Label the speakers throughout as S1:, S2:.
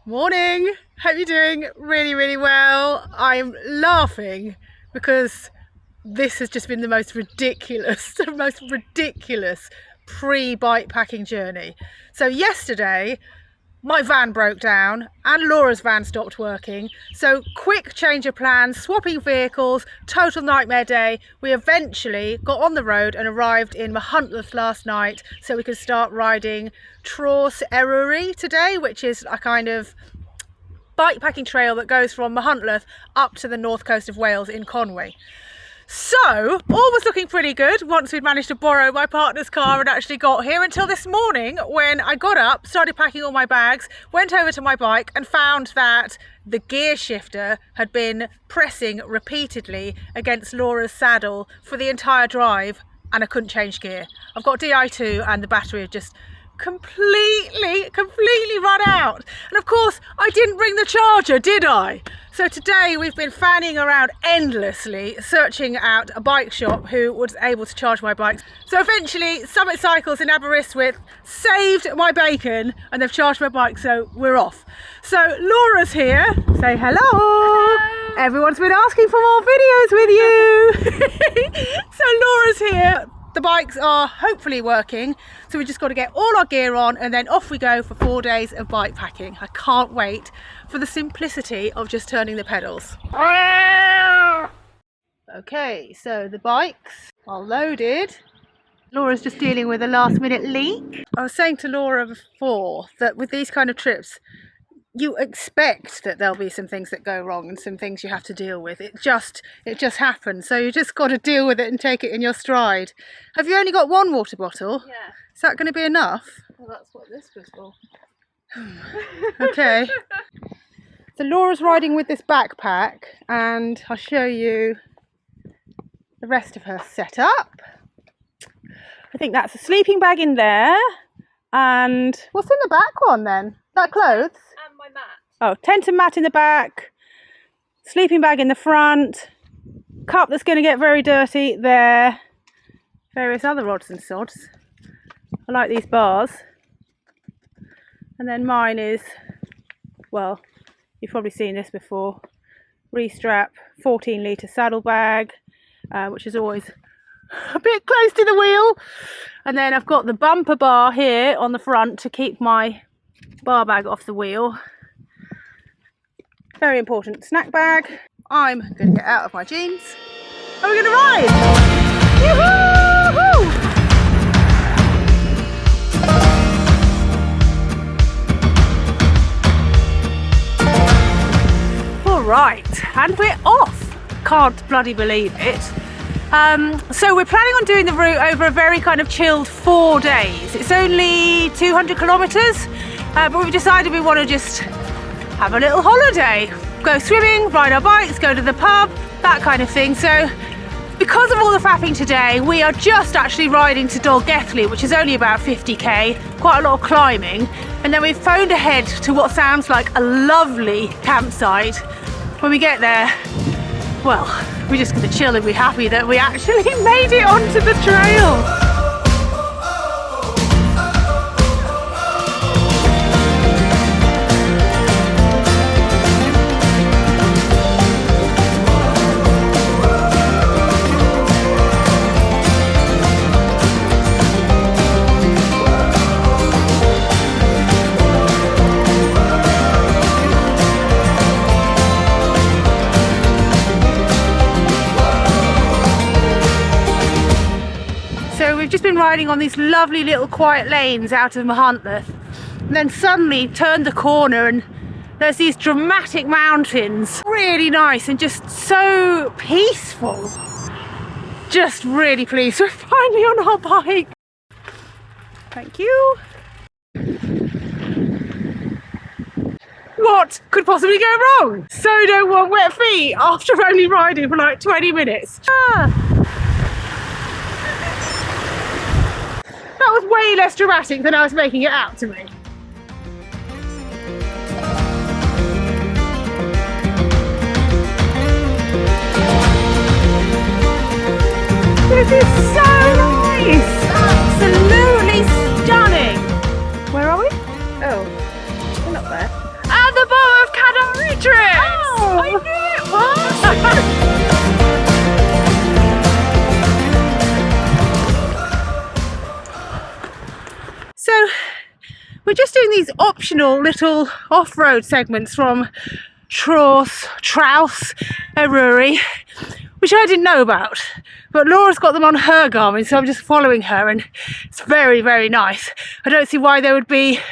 S1: Morning! Hope you're doing really well. I'm laughing because this has just been the most ridiculous, pre-bike packing journey. So yesterday, my van broke down and Laura's van stopped working. So quick change of plans, swapping vehicles, total nightmare day. We eventually got on the road and arrived in Machyllneth last night so we could start riding Traws Eryri today, which is a kind of bike packing trail that goes from Machyllneth up to the north coast of Wales in Conwy. So all was looking pretty good once we'd managed to borrow my partner's car and actually got here, until this morning when I got up, started packing all my bags, went over to my bike and found that the gear shifter had been pressing repeatedly against Laura's saddle for the entire drive and I couldn't change gear. I've got Di2 and the battery had just completely run out. And of course I didn't bring the charger, did I? So today we've been fanning around endlessly searching out a bike shop who was able to charge my bike. So eventually Summit Cycles in Aberystwyth saved my bacon and they've charged my bike, so we're off. So Laura's here. Say hello. Hello. Everyone's been asking for more videos with you. So Laura's here. The bikes are hopefully working, so we just got to get all our gear on and then off we go for 4 days of bike packing. I can't wait for the simplicity of just turning the pedals. Okay, so the bikes are loaded. Laura's just dealing with a last minute leak. I was saying to Laura before that with these kind of trips you expect that there'll be some things that go wrong and some things you have to deal with. It just happens. So you just got to deal with it and take it in your stride. Have you only got one water bottle?
S2: Yeah.
S1: Is that going to be enough?
S2: Well, that's what this was for.
S1: Okay. So Laura's riding with this backpack and I'll show you the rest of her setup. I think that's a sleeping bag in there. And what's in the back one then? Is that clothes?
S2: My mat.
S1: Oh, tent and mat in the back, sleeping bag in the front, cup that's going to get very dirty there, various other odds and sods. I like these bars. And then mine is, well, you've probably seen this before, Restrap 14 litre saddlebag, which is always a bit close to the wheel. And then I've got the bumper bar here on the front to keep my bar bag off the wheel. Very important snack bag. I'm going to get out of my jeans and we're going to ride! Yoo-hoo-hoo! Alright, and we're off! Can't bloody believe it. So we're planning on doing the route over a very kind of chilled 4 days. It's only 200 kilometres. But we've decided we want to just have a little holiday, go swimming, ride our bikes, go to the pub, that kind of thing. So because of all the faffing today, we are just actually riding to Dolgethley, which is only about 50k, quite a lot of climbing. And then we've phoned ahead to what sounds like a lovely campsite. When we get there, well, we're just going to chill and be happy that we actually made it onto the trail. We've just been riding on these lovely little quiet lanes out of Machyllneth and then suddenly turned the corner and there's these dramatic mountains. Really nice and just so peaceful. Just really pleased we're finally on our bike. Thank you. What could possibly go wrong? So don't want wet feet after only riding for like 20 minutes. That was way less dramatic than I was making it out to me. This is so nice! Absolutely stunning! Where are we? Oh, we're not there. And the Beatrice!
S2: Oh, I knew it was!
S1: So we're just doing these optional little off-road segments from Traws Eryri, which I didn't know about, but Laura's got them on her Garmin, so I'm just following her, and it's very, very nice. I don't see why there would be, I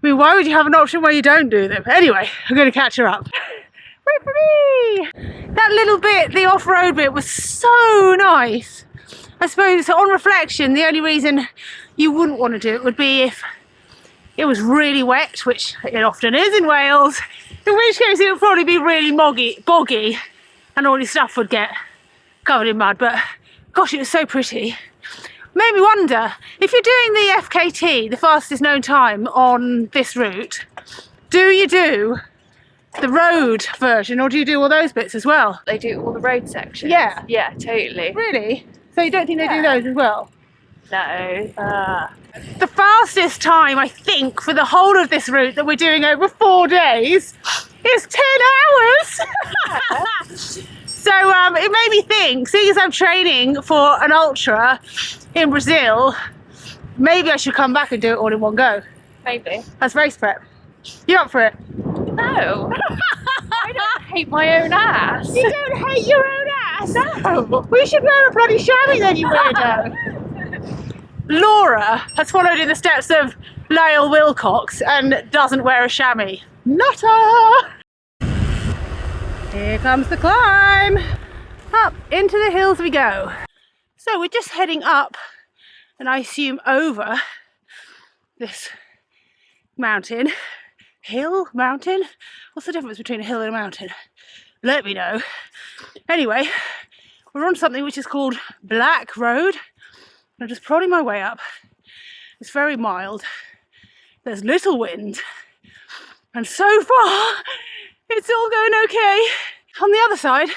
S1: mean, why would you have an option where you don't do them? Anyway, I'm going to catch her up. Wait for me! That little bit, the off-road bit, was so nice. I suppose on reflection, the only reason you wouldn't want to do it would be if it was really wet, which it often is in Wales, in which case it would probably be really boggy, and all your stuff would get covered in mud. But gosh, it was so pretty. Made me wonder, if you're doing the FKT, the fastest known time on this route, do you do the road version, or do you do all those bits as well?
S2: They do all the road sections.
S1: Yeah.
S2: Yeah, totally.
S1: Really? So you don't think they do those as well?
S2: No.
S1: The fastest time, I think, for the whole of this route that we're doing over 4 days is 10 hours. So it made me think, seeing as I'm training for an ultra in Brazil, maybe I should come back and do it all in one go.
S2: Maybe.
S1: As race prep. You up for it?
S2: No. I don't hate my own ass.
S1: You don't hate your own ass?
S2: No.
S1: We should wear a bloody chamois then, you weirdo. Laura has followed in the steps of Lyle Wilcox and doesn't wear a chamois. Nutter! Here comes the climb. Up into the hills we go. So we're just heading up, and I assume over this mountain. Mountain? What's the difference between a hill and a mountain? Let me know. Anyway, we're on something which is called Black Road. I'm just prodding my way up. It's very mild. There's little wind. And so far, it's all going okay. On the other side,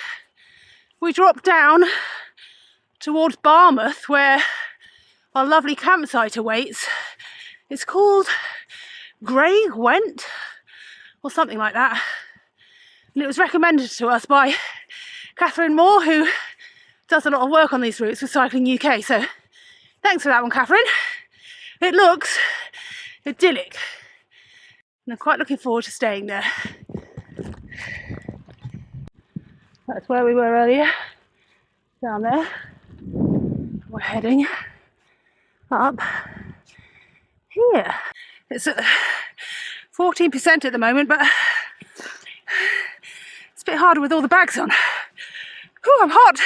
S1: we drop down towards Barmouth, where our lovely campsite awaits. It's called Grey Gwent, or something like that. And it was recommended to us by Catherine Moore, who does a lot of work on these routes with Cycling UK. So thanks for that one, Catherine. It looks idyllic, and I'm quite looking forward to staying there. That's where we were earlier, down there. We're heading up here. It's at 14% at the moment, but it's a bit harder with all the bags on. Oh, I'm hot.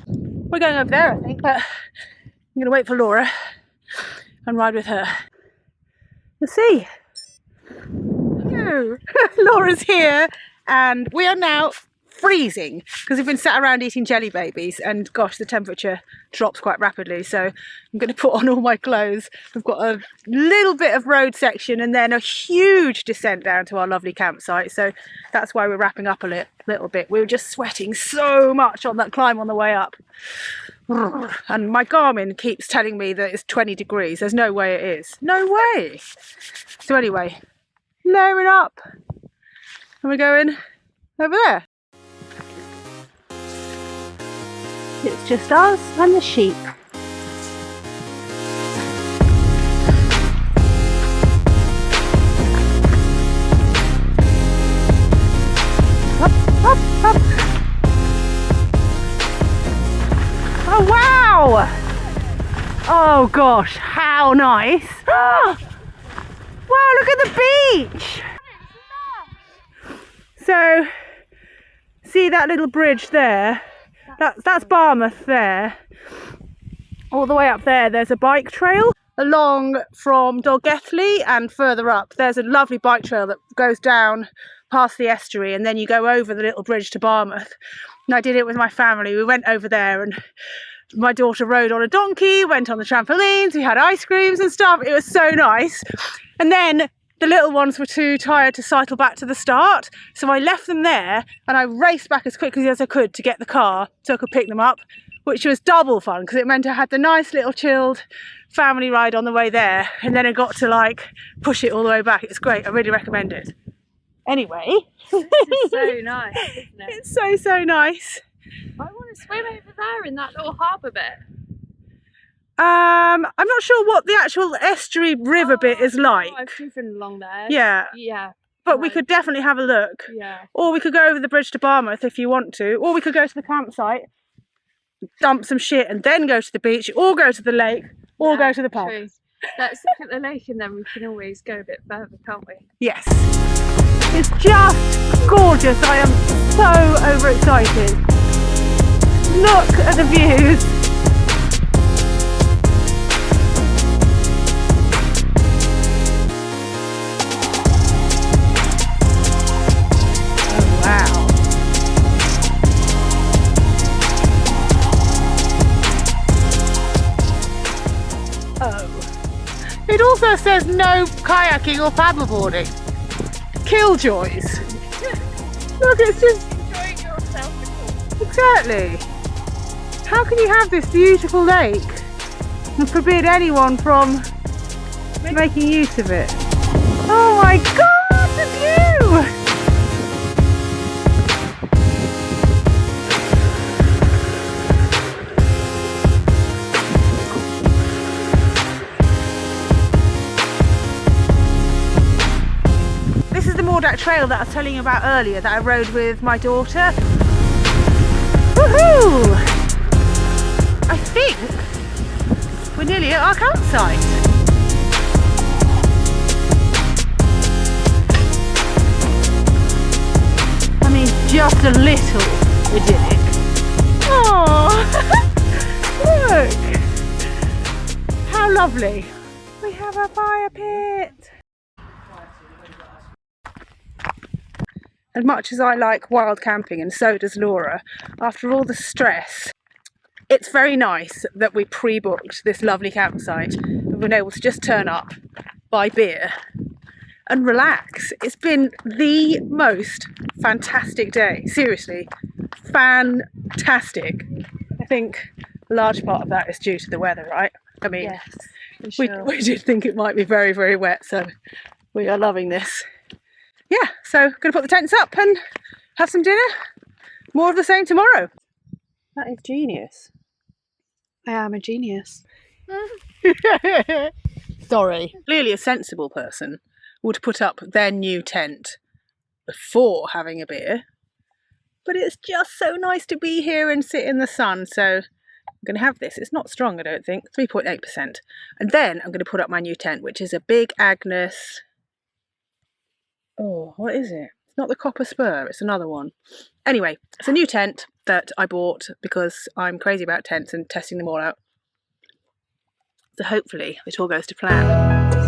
S1: We're going over there, I think, but I'm going to wait for Laura and ride with her. Let's see. Hello. Laura's here, and we are now freezing because we've been sat around eating jelly babies, and gosh, the temperature drops quite rapidly, so I'm going to put on all my clothes. We've got a little bit of road section and then a huge descent down to our lovely campsite, so that's why we're wrapping up a little bit. We were just sweating so much on that climb on the way up, and my Garmin keeps telling me that it's 20 degrees. There's no way it is. No way. So anyway, lowering up, and we're going over there. It's just us and the sheep. Up, up, up. Oh wow! Oh gosh, how nice! Wow, look at the beach! So, see that little bridge there? That's Barmouth there. All the way up there, there's a bike trail along from Dolgethley, and further up there's a lovely bike trail that goes down past the estuary, and then you go over the little bridge to Barmouth. And I did it with my family. We went over there, and my daughter rode on a donkey, went on the trampolines, we had ice creams and stuff. It was so nice. And then the little ones were too tired to cycle back to the start, so I left them there and I raced back as quickly as I could to get the car so I could pick them up, which was double fun because it meant I had the nice little chilled family ride on the way there, and then I got to like push it all the way back. It's great. I really recommend it. Anyway,
S2: This is so nice, isn't it?
S1: it's so nice.
S2: I want to swim over there in that little harbour bit.
S1: I'm not sure what the actual estuary river bit is like.
S2: I've driven along there.
S1: Yeah,
S2: Yeah.
S1: but we could definitely have a look.
S2: Yeah.
S1: Or we could go over the bridge to Barmouth if you want to. Or we could go to the campsite, dump some shit, and then go to the beach, or go to the lake, or go to the pub.
S2: True. Let's look at the lake and then we can always go a bit further, can't we?
S1: Yes. It's just gorgeous. I am so overexcited. Look at the views. Oh, wow. Oh. It also says no kayaking or paddleboarding. Killjoys. Look, it's just
S2: Enjoying yourself.
S1: exactly. How can you have this beautiful lake and forbid anyone from making use of it? Oh my god, the view! This is the Mordack Trail that I was telling you about earlier that I rode with my daughter. Woohoo! I think we're nearly at our campsite. I mean, just a little idyllic. Oh, look! How lovely. We have a fire pit. As much as I like wild camping, and so does Laura, after all the stress, it's very nice that we pre-booked this lovely campsite and been able to just turn up, buy beer and relax. It's been the most fantastic day. Seriously, fantastic. I think a large part of that is due to the weather, right? I mean,
S2: Yes, for sure.
S1: we did think it might be very, very wet, so we are loving this. Yeah, so going to put the tents up and have some dinner. More of the same tomorrow. That is genius.
S2: I am a genius.
S1: Sorry. Clearly a sensible person would put up their new tent before having a beer. But it's just so nice to be here and sit in the sun, so I'm going to have this. It's not strong, I don't think, 3.8%. And then I'm going to put up my new tent, which is a big Agnes... Oh, what is it? It's not the Copper Spur, it's another one. Anyway, it's a new tent that I bought because I'm crazy about tents and testing them all out. So hopefully it all goes to plan.